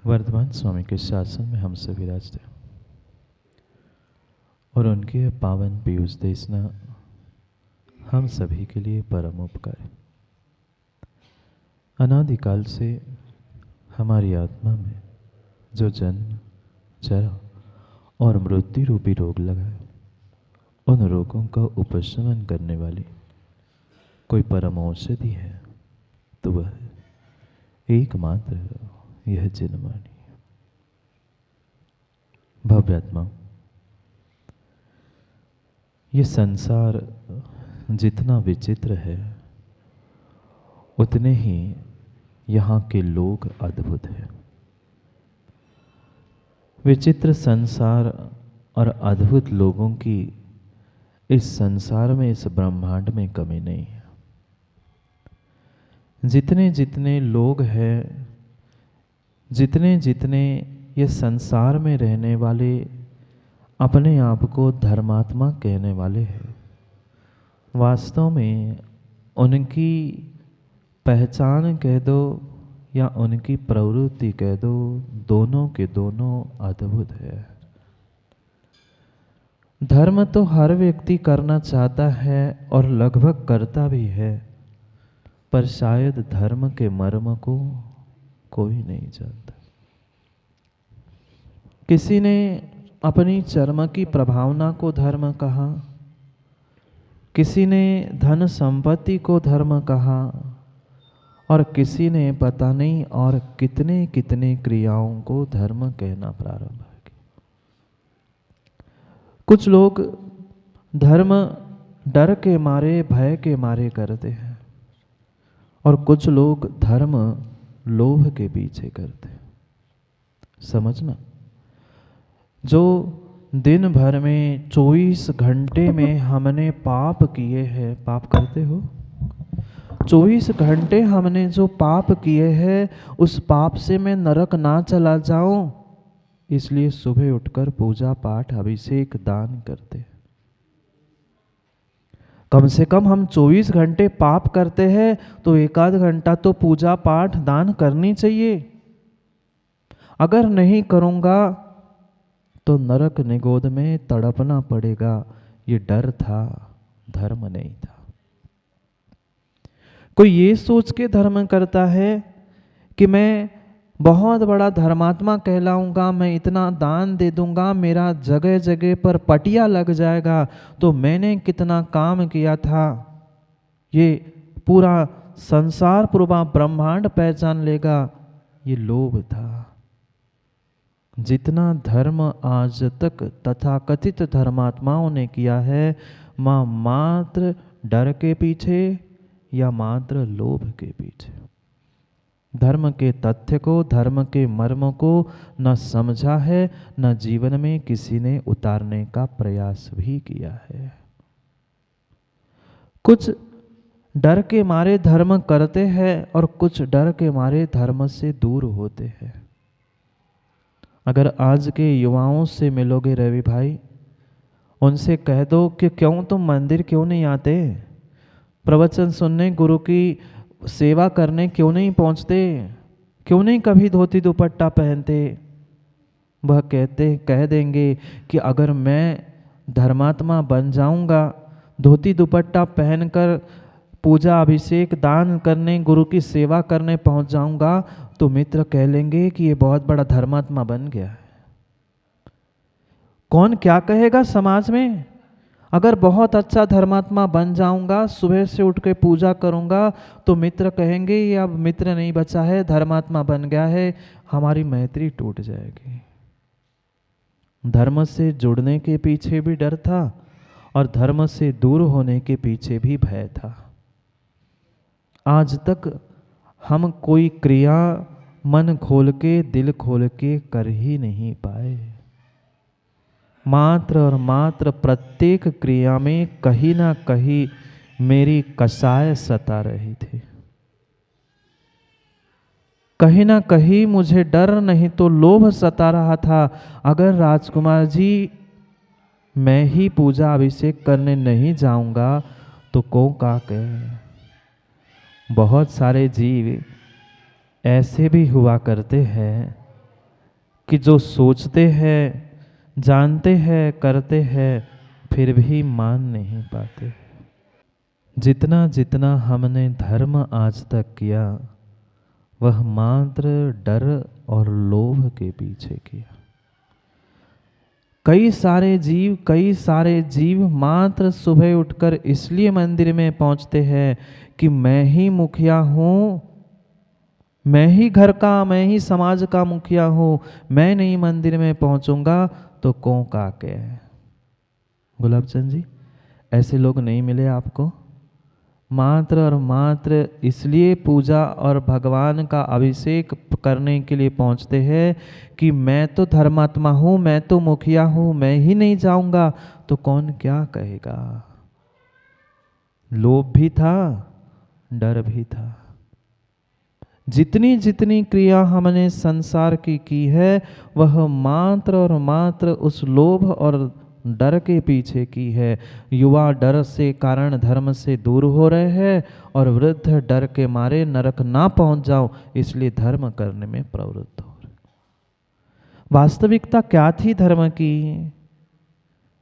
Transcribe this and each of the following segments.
वर्धमान स्वामी के शासन में हम सभी विराजते और उनके पावन पीयूष देशना हम सभी के लिए परम उपकारी। अनादिकाल से हमारी आत्मा में जो जन्म, जरा और मृत्यु रूपी रोग लगा है, उन रोगों का उपशमन करने वाली कोई परम औषधि है तो वह एकमात्र यह जिनवाणी। भव्यात्मा, ये संसार जितना विचित्र है उतने ही यहाँ के लोग अद्भुत हैं। विचित्र संसार और अद्भुत लोगों की इस संसार में, इस ब्रह्मांड में कमी नहीं है। जितने जितने लोग हैं, जितने जितने ये संसार में रहने वाले अपने आप को धर्मात्मा कहने वाले हैं, वास्तव में उनकी पहचान कह दो या उनकी प्रवृत्ति कह दो, दोनों के दोनों अद्भुत है। धर्म तो हर व्यक्ति करना चाहता है और लगभग करता भी है, पर शायद धर्म के मर्म को कोई नहीं जानता। किसी ने अपनी चर्म की प्रभावना को धर्म कहा, किसी ने धन संपत्ति को धर्म कहा और किसी ने पता नहीं और कितने कितने क्रियाओं को धर्म कहना प्रारंभ किया। कुछ लोग धर्म डर के मारे, भय के मारे करते हैं और कुछ लोग धर्म लोभ के पीछे करते हैं। समझना, जो दिन भर में 24 घंटे में हमने पाप किए हैं, पाप करते हो, 24 घंटे हमने जो पाप किए हैं, उस पाप से मैं नरक ना चला जाऊं, इसलिए सुबह उठकर पूजा पाठ, अभिषेक, दान करते हैं। कम से कम हम 24 घंटे पाप करते हैं तो एक आध घंटा तो पूजा पाठ, दान करनी चाहिए। अगर नहीं करूंगा तो नरक निगोद में तड़पना पड़ेगा। ये डर था, धर्म नहीं था। कोई ये सोच के धर्म करता है कि मैं बहुत बड़ा धर्मात्मा कहलाऊंगा, मैं इतना दान दे दूंगा, मेरा जगह जगह पर पटिया लग जाएगा, तो मैंने कितना काम किया था, ये पूरा संसार, पूरा ब्रह्मांड पहचान लेगा। ये लोभ था। जितना धर्म आज तक तथाकथित धर्मात्माओं ने किया है, मात्र डर के पीछे या मात्र लोभ के पीछे। धर्म के तथ्य को, धर्म के मर्म को न समझा है, न जीवन में किसी ने उतारने का प्रयास भी किया है। कुछ डर के मारे धर्म करते हैं और कुछ डर के मारे धर्म से दूर होते हैं। अगर आज के युवाओं से मिलोगे रवि भाई, उनसे कह दो कि क्यों तुम मंदिर क्यों नहीं आते, प्रवचन सुनने, गुरु की सेवा करने क्यों नहीं पहुंचते, क्यों नहीं कभी धोती दुपट्टा पहनते, वह कह देंगे कि अगर मैं धर्मात्मा बन जाऊंगा, धोती दुपट्टा पहनकर पूजा, अभिषेक, दान करने, गुरु की सेवा करने पहुंच जाऊंगा, तो मित्र कह लेंगे कि ये बहुत बड़ा धर्मात्मा बन गया है। कौन क्या कहेगा समाज में? अगर बहुत अच्छा धर्मात्मा बन जाऊंगा, सुबह से उठ के पूजा करूंगा, तो मित्र कहेंगे ये अब मित्र नहीं बचा है, धर्मात्मा बन गया है, हमारी मैत्री टूट जाएगी। धर्म से जुड़ने के पीछे भी डर था और धर्म से दूर होने के पीछे भी भय था। आज तक हम कोई क्रिया मन खोल के, दिल खोल के कर ही नहीं पाए। मात्र और मात्र प्रत्येक क्रिया में कहीं ना कहीं मेरी कसाय सता रही थी। कहीं ना कहीं मुझे डर नहीं तो लोभ सता रहा था। अगर राजकुमार जी मैं ही पूजा अभिषेक करने नहीं जाऊंगा तो को का कहे। बहुत सारे जीव ऐसे भी हुआ करते हैं कि जो सोचते हैं, जानते हैं, करते हैं, फिर भी मान नहीं पाते। जितना जितना हमने धर्म आज तक किया, वह मात्र डर और लोभ के पीछे किया। कई सारे जीव मात्र सुबह उठकर इसलिए मंदिर में पहुंचते हैं कि मैं ही मुखिया हूँ, मैं ही घर का, मैं ही समाज का मुखिया हूँ, मैं नहीं मंदिर में पहुंचूंगा तो कौन का के। गुलाबचंद जी, ऐसे लोग नहीं मिले आपको? मात्र और मात्र इसलिए पूजा और भगवान का अभिषेक करने के लिए पहुंचते हैं कि मैं तो धर्मात्मा हूँ, मैं तो मुखिया हूँ, मैं ही नहीं जाऊंगा तो कौन क्या कहेगा। लोभ भी था, डर भी था। जितनी जितनी क्रिया हमने संसार की है, वह मात्र और मात्र उस लोभ और डर के पीछे की है। युवा डर से कारण धर्म से दूर हो रहे हैं और वृद्ध डर के मारे नरक ना पहुंच जाओ इसलिए धर्म करने में प्रवृत्त हो रहे। वास्तविकता क्या थी धर्म की,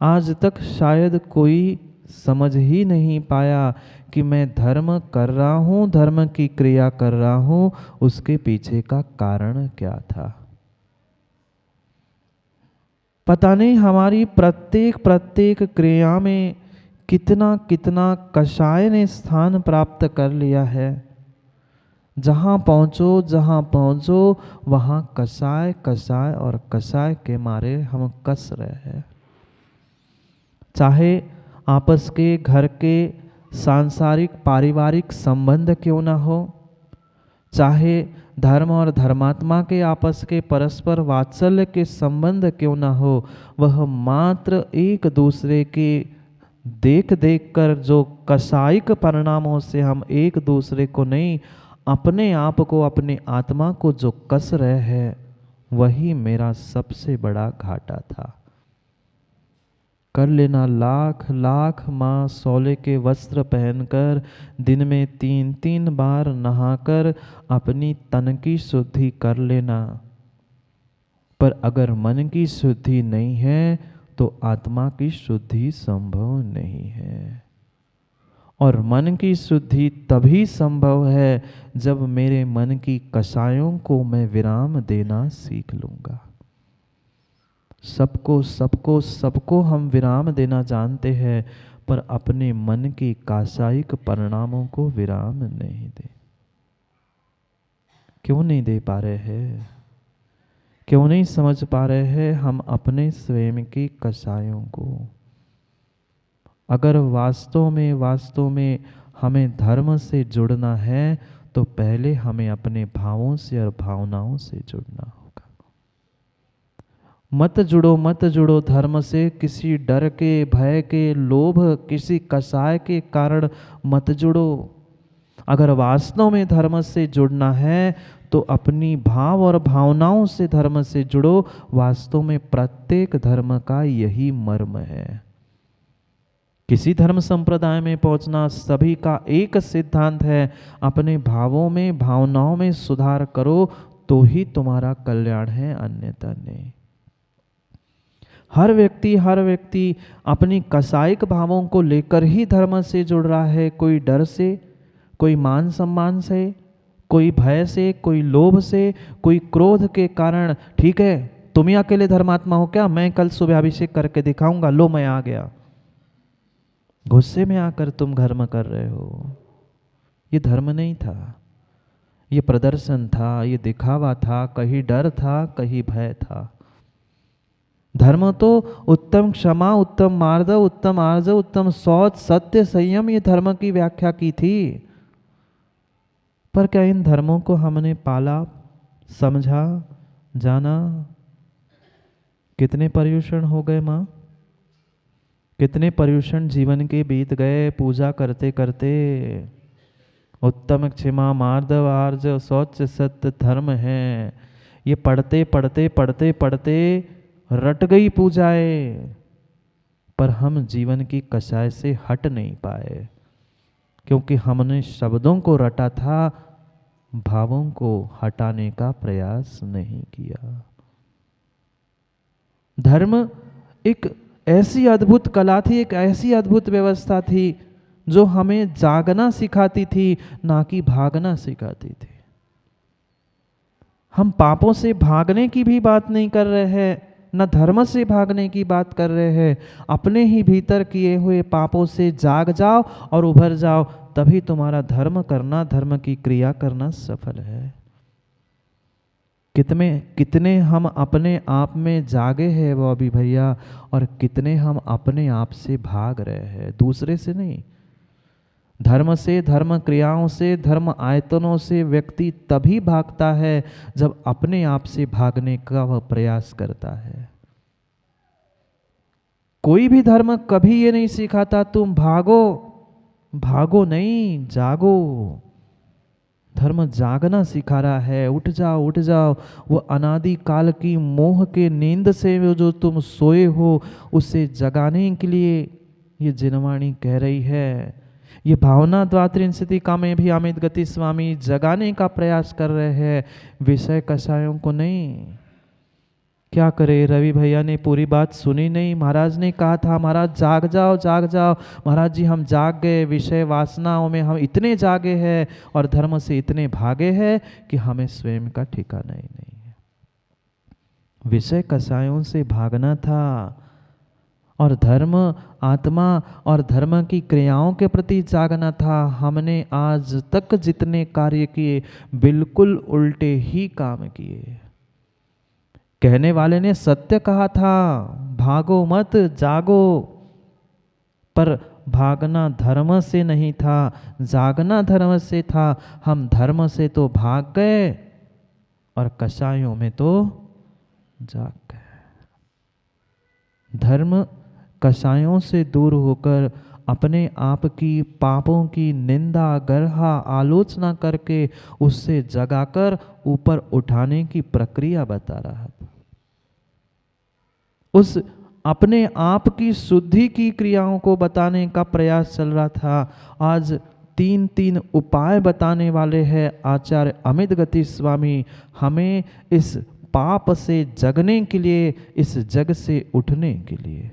आज तक शायद कोई समझ ही नहीं पाया कि मैं धर्म कर रहा हूँ, धर्म की क्रिया कर रहा हूँ, उसके पीछे का कारण क्या था। पता नहीं हमारी प्रत्येक प्रत्येक क्रिया में कितना कितना कषाय ने स्थान प्राप्त कर लिया है। जहाँ पहुँचो वहाँ कषाय कषाय और कषाय के मारे हम कस रहे हैं। चाहे आपस के घर के सांसारिक पारिवारिक संबंध क्यों ना हो, चाहे धर्म और धर्मात्मा के आपस के परस्पर वात्सल्य के संबंध क्यों ना हो, वह मात्र एक दूसरे के देख देख कर जो कसायिक परिणामों से हम एक दूसरे को नहीं, अपने आप को, अपने आत्मा को जो कस रहे हैं, वही मेरा सबसे बड़ा घाटा था। कर लेना लाख लाख माँ सौले के वस्त्र पहनकर, दिन में 3-3 बार नहाकर अपनी तन की शुद्धि कर लेना, पर अगर मन की शुद्धि नहीं है तो आत्मा की शुद्धि संभव नहीं है। और मन की शुद्धि तभी संभव है जब मेरे मन की कषायों को मैं विराम देना सीख लूँगा। सबको सबको सबको हम विराम देना जानते हैं, पर अपने मन के कासायिक परिणामों को विराम नहीं दे। क्यों नहीं दे पा रहे हैं? क्यों नहीं समझ पा रहे हैं हम अपने स्वयं के कसायों को? अगर वास्तव में हमें धर्म से जुड़ना है तो पहले हमें अपने भावों से और भावनाओं से जुड़ना होगा। मत जुड़ो धर्म से किसी डर के, भय के, लोभ, किसी कसाय के कारण मत जुड़ो। अगर वास्तव में धर्म से जुड़ना है तो अपनी भाव और भावनाओं से धर्म से जुड़ो। वास्तव में प्रत्येक धर्म का यही मर्म है। किसी धर्म संप्रदाय में पहुंचना सभी का एक सिद्धांत है, अपने भावों में, भावनाओं में सुधार करो तो ही तुम्हारा कल्याण है, अन्यथा नहीं। हर व्यक्ति अपनी कसायिक भावों को लेकर ही धर्म से जुड़ रहा है। कोई डर से, कोई मान सम्मान से, कोई भय से, कोई लोभ से, कोई क्रोध के कारण। ठीक है, तुम ही अकेले धर्मात्मा हो क्या? मैं कल सुबह अभिषेक करके दिखाऊंगा, लो मैं आ गया। गुस्से में आकर तुम धर्म कर रहे हो। ये धर्म नहीं था, ये प्रदर्शन था, ये दिखावा था, कहीं डर था, कहीं भय था। धर्म तो उत्तम क्षमा, उत्तम मार्दव, उत्तम आर्जव, उत्तम शौच, सत्य, संयम, ये धर्म की व्याख्या की थी। पर क्या इन धर्मों को हमने पाला, समझा, जाना? कितने पर्युषण हो गए माँ, कितने पर्युषण जीवन के बीत गए पूजा करते करते। उत्तम क्षमा मार्दव आर्जव शौच सत्य धर्म है, ये पढ़ते पढ़ते पढ़ते पढ़ते रट गई पूजाएं, पर हम जीवन की कसाय से हट नहीं पाए, क्योंकि हमने शब्दों को रटा था भावों को हटाने का प्रयास नहीं किया। धर्म एक ऐसी अद्भुत कला थी, एक ऐसी अद्भुत व्यवस्था थी जो हमें जागना सिखाती थी, ना कि भागना सिखाती थी। हम पापों से भागने की भी बात नहीं कर रहे हैं, न धर्म से भागने की बात कर रहे हैं। अपने ही भीतर किए हुए पापों से जाग जाओ और उभर जाओ, तभी तुम्हारा धर्म करना, धर्म की क्रिया करना सफल है। कितने कितने हम अपने आप में जागे हैं वो अभी भैया, और कितने हम अपने आप से भाग रहे हैं, दूसरे से नहीं। धर्म से, धर्म क्रियाओं से, धर्म आयतनों से व्यक्ति तभी भागता है जब अपने आप से भागने का वह प्रयास करता है। कोई भी धर्म कभी ये नहीं सिखाता तुम भागो, भागो नहीं, जागो। धर्म जागना सिखा रहा है, उठ जाओ उठ जाओ। वो अनादि काल की मोह के नींद से जो तुम सोए हो, उसे जगाने के लिए ये जिनवाणी कह रही है। ये भावना द्वात्रिंशतिका में भी अमित गति स्वामी जगाने का प्रयास कर रहे हैं, विषय कषायों को नहीं। क्या करे, रवि भैया ने पूरी बात सुनी नहीं। महाराज ने कहा था महाराज जाग जाओ जाग जाओ। महाराज जी हम जाग गए, विषय वासनाओं में हम इतने जागे हैं और धर्म से इतने भागे हैं कि हमें स्वयं का ठिकाना ही नहीं है। विषय कषायों से भागना था और धर्म, आत्मा और धर्म की क्रियाओं के प्रति जागना था। हमने आज तक जितने कार्य किए बिल्कुल उल्टे ही काम किए। कहने वाले ने सत्य कहा था, भागो मत जागो, पर भागना धर्म से नहीं था, जागना धर्म से था। हम धर्म से तो भाग गए और कषायों में तो जाग गए। धर्म कषायों से दूर होकर अपने आप की पापों की निंदा, गर्हा, आलोचना करके उससे जगाकर ऊपर उठाने की प्रक्रिया बता रहा था। उस अपने आप की शुद्धि की क्रियाओं को बताने का प्रयास चल रहा था। आज तीन तीन उपाय बताने वाले हैं आचार्य अमित गति स्वामी, हमें इस पाप से जगने के लिए, इस जग से उठने के लिए।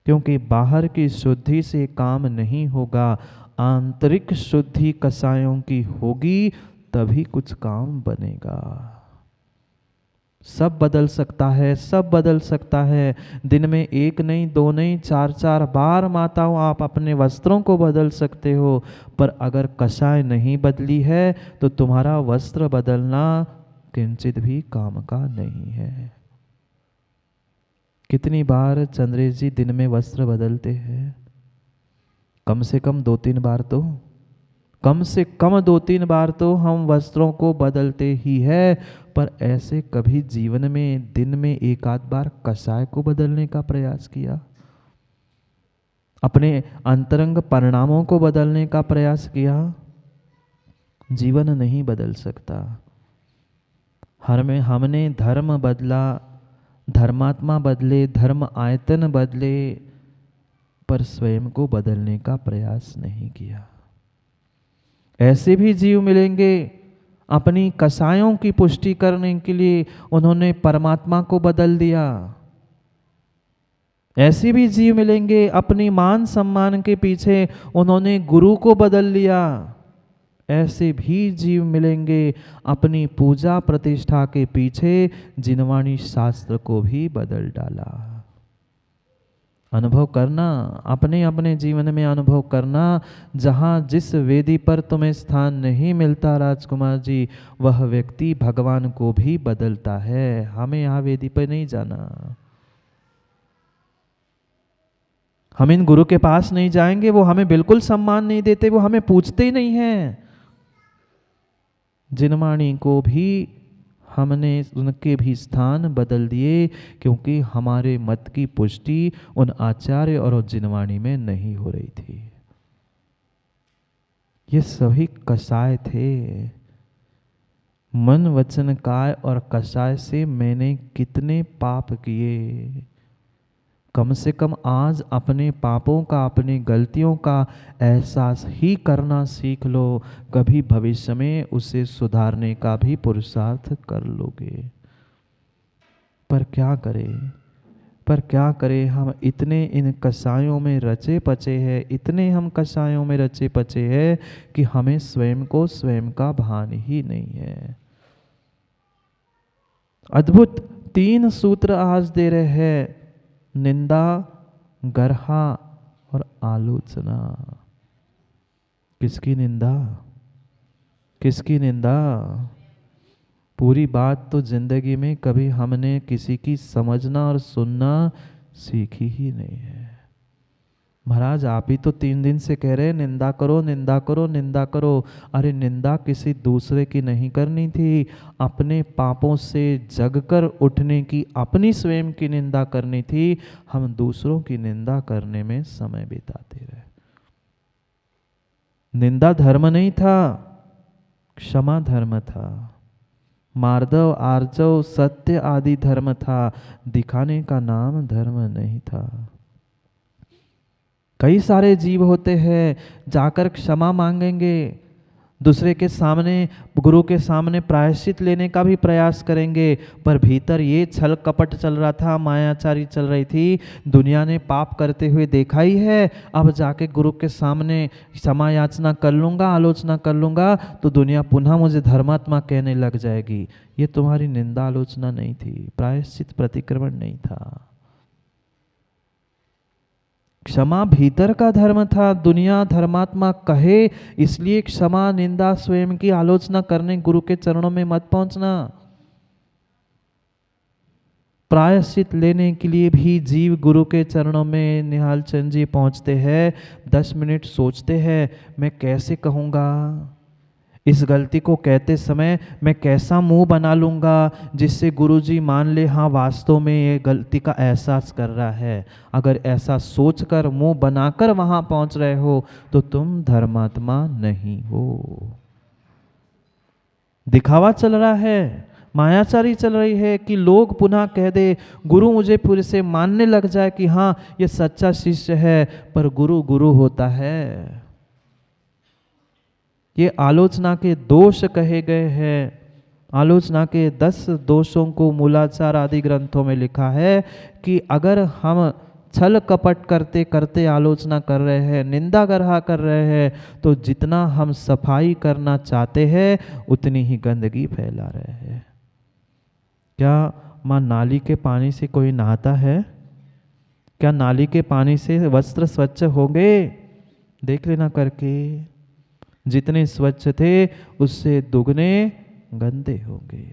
क्योंकि बाहर की शुद्धि से काम नहीं होगा, आंतरिक शुद्धि कषायों की होगी तभी कुछ काम बनेगा। सब बदल सकता है, सब बदल सकता है। दिन में एक नहीं, दो नहीं, चार चार बार माताओं आप अपने वस्त्रों को बदल सकते हो, पर अगर कषाय नहीं बदली है तो तुम्हारा वस्त्र बदलना किंचित भी काम का नहीं है। कितनी बार चंद्रेश जी दिन में वस्त्र बदलते हैं? कम से कम 2-3 बार तो, कम से कम 2-3 बार तो हम वस्त्रों को बदलते ही है। पर ऐसे कभी जीवन में दिन में एक आध बार कषाय को बदलने का प्रयास किया? अपने अंतरंग परिणामों को बदलने का प्रयास किया? जीवन नहीं बदल सकता। हमने धर्म बदला, धर्मात्मा बदले, धर्म आयतन बदले, पर स्वयं को बदलने का प्रयास नहीं किया। ऐसे भी जीव मिलेंगे, अपनी कषायों की पुष्टि करने के लिए उन्होंने परमात्मा को बदल दिया। ऐसे भी जीव मिलेंगे, अपनी मान सम्मान के पीछे उन्होंने गुरु को बदल लिया। ऐसे भी जीव मिलेंगे, अपनी पूजा प्रतिष्ठा के पीछे जिनवाणी शास्त्र को भी बदल डाला। अनुभव करना, अपने अपने जीवन में अनुभव करना। जहाँ जिस वेदी पर तुम्हें स्थान नहीं मिलता राजकुमार जी, वह व्यक्ति भगवान को भी बदलता है। हमें यहाँ वेदी पर नहीं जाना, हम इन गुरु के पास नहीं जाएंगे, वो हमें बिल्कुल सम्मान नहीं देते, वो हमें पूछते ही नहीं हैं। जिनवाणी को भी हमने उनके भी स्थान बदल दिए, क्योंकि हमारे मत की पुष्टि उन आचार्य और जिनवाणी में नहीं हो रही थी। ये सभी कषाय थे। मन वचन काय और कषाय से मैंने कितने पाप किए, कम से कम आज अपने पापों का, अपनी गलतियों का एहसास ही करना सीख लो, कभी भविष्य में उसे सुधारने का भी पुरुषार्थ कर लोगे। पर क्या करें, पर क्या करें, हम इतने इन कसायों में रचे पचे हैं, इतने हम कसायों में रचे पचे हैं कि हमें स्वयं को स्वयं का भान ही नहीं है। अद्भुत 3 सूत्र आज दे रहे हैं, निंदा, गर्हा और आलोचना। किसकी निंदा, किसकी निंदा? पूरी बात तो जिंदगी में कभी हमने किसी की समझना और सुनना सीखी ही नहीं है। महाराज आप ही तो 3 दिन से कह रहे हैं निंदा करो, निंदा करो, निंदा करो। अरे निंदा किसी दूसरे की नहीं करनी थी, अपने पापों से जगकर उठने की, अपनी स्वयं की निंदा करनी थी। हम दूसरों की निंदा करने में समय बिताते रहे। निंदा धर्म नहीं था, क्षमा धर्म था। मार्दव, आर्जव, सत्य आदि धर्म था, दिखाने का नाम धर्म नहीं था। कई सारे जीव होते हैं जाकर क्षमा मांगेंगे, दूसरे के सामने, गुरु के सामने प्रायश्चित लेने का भी प्रयास करेंगे, पर भीतर ये छल कपट चल रहा था, मायाचारी चल रही थी, दुनिया ने पाप करते हुए देखा ही है, अब जाके गुरु के सामने क्षमा याचना कर लूँगा, आलोचना कर लूँगा तो दुनिया पुनः मुझे धर्मात्मा कहने लग जाएगी। ये तुम्हारी निंदा आलोचना नहीं थी, प्रायश्चित प्रतिक्रमण नहीं था। क्षमा भीतर का धर्म था, दुनिया धर्मात्मा कहे इसलिए क्षमा, निंदा, स्वयं की आलोचना करने गुरु के चरणों में मत पहुंचना। प्रायश्चित लेने के लिए भी जीव गुरु के चरणों में निहाल चंद जी पहुंचते हैं, 10 मिनट सोचते हैं मैं कैसे कहूँगा, इस गलती को कहते समय मैं कैसा मुंह बना लूँगा जिससे गुरुजी मान ले हाँ वास्तव में ये गलती का एहसास कर रहा है। अगर ऐसा सोचकर मुंह बनाकर वहाँ पहुँच रहे हो तो तुम धर्मात्मा नहीं हो। दिखावा चल रहा है, मायाचारी चल रही है कि लोग पुनः कह दे, गुरु मुझे फिर से मानने लग जाए कि हाँ ये सच्चा शिष्य है, पर गुरु गुरु होता है। ये आलोचना के दोष कहे गए हैं। आलोचना के 10 दोषों को मूलाचार आदि ग्रंथों में लिखा है कि अगर हम छल कपट करते करते आलोचना कर रहे हैं, निंदा गर्हा कर रहे हैं, तो जितना हम सफाई करना चाहते हैं उतनी ही गंदगी फैला रहे हैं। क्या माँ नाली के पानी से कोई नहाता है? क्या नाली के पानी से वस्त्र स्वच्छ होंगे? देख लेना करके, जितने स्वच्छ थे उससे दुगने गंदे होंगे।